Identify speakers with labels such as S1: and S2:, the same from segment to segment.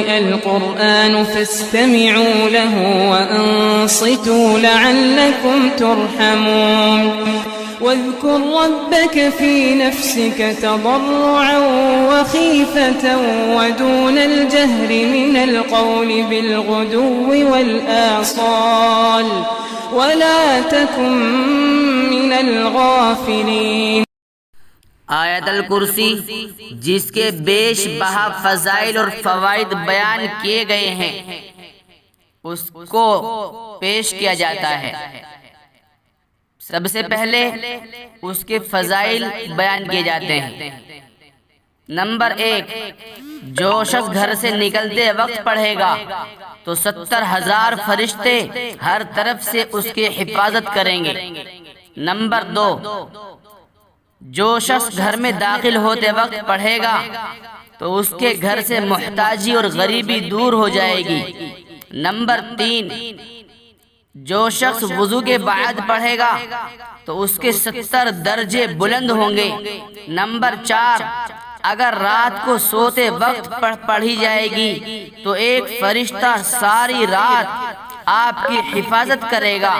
S1: القرآن فاستمعوا له وأنصتوا لعلكم ترحمون واذكر ربك في نفسك تضرعا وخيفة ودون الجهر من القول بالغدو والآصال ولا تكن من الغافلين۔
S2: آیت الکرسی جس کے بیش بہا فضائل اور فوائد بیان کیے گئے ہیں اس کو پیش کیا جاتا ہے۔ سب سے پہلے اس کے فضائل بیان کیے جاتے ہیں۔ نمبر 1، جو شخص گھر سے نکلتے وقت پڑھے گا تو 70,000 فرشتے ہر طرف سے اس کی حفاظت کریں گے۔ نمبر 2، جو شخص گھر میں داخل ہوتے وقت پڑھے گا تو اس کے گھر سے محتاجی اور غریبی دور ہو جائے گی۔ نمبر 3، جو شخص وضو کے بعد پڑھے گا تو اس کے 70 درجے بلند ہوں گے۔ نمبر 4، اگر رات کو سوتے وقت پڑھی جائے گی تو ایک فرشتہ ساری رات آپ کی حفاظت کرے گا۔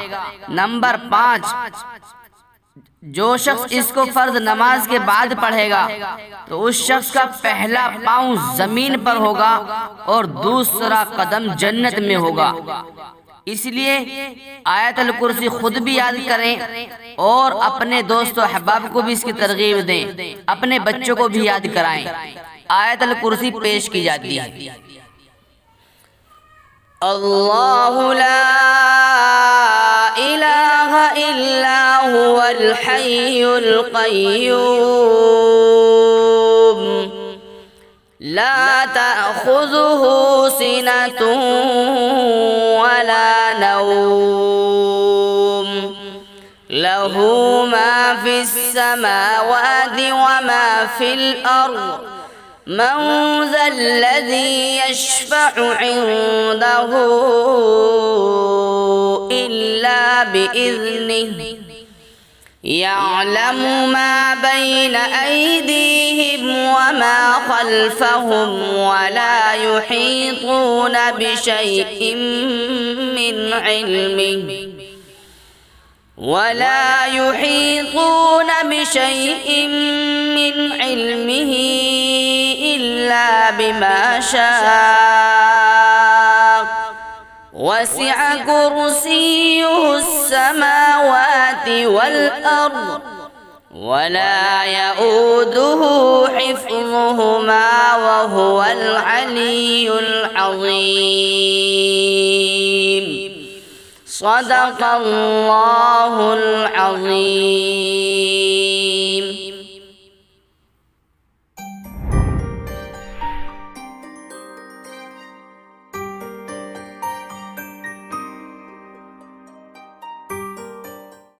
S2: نمبر 5، جو شخص اس کو فرض نماز کے بعد پڑھے گا تو اس شخص کا پہلا پاؤں زمین پر ہوگا اور دوسرا قدم جنت میں ہوگا۔ اس لیے آیت الکرسی خود بھی یاد کریں اور اپنے دوست و احباب کو بھی اس کی ترغیب دیں، اپنے بچوں کو بھی یاد کرائیں۔ آیت الکرسی پیش کی جاتی ہے۔
S3: اللہ لا الہ الا هو الحی القیوم لا تأخذه سنة ولا نوم له ما في السماوات وما في الأرض من ذا الذي يشفع عنده إلا بإذنه يعلم ما بين أيديهم وما خلفهم ولا يحيطون بشيء من علمه إلا بما شاء وسع كرسيه السماوات والأرض ولا يؤوده حفظهما وهو العلي العظيم۔ صدق اللہ العظیم۔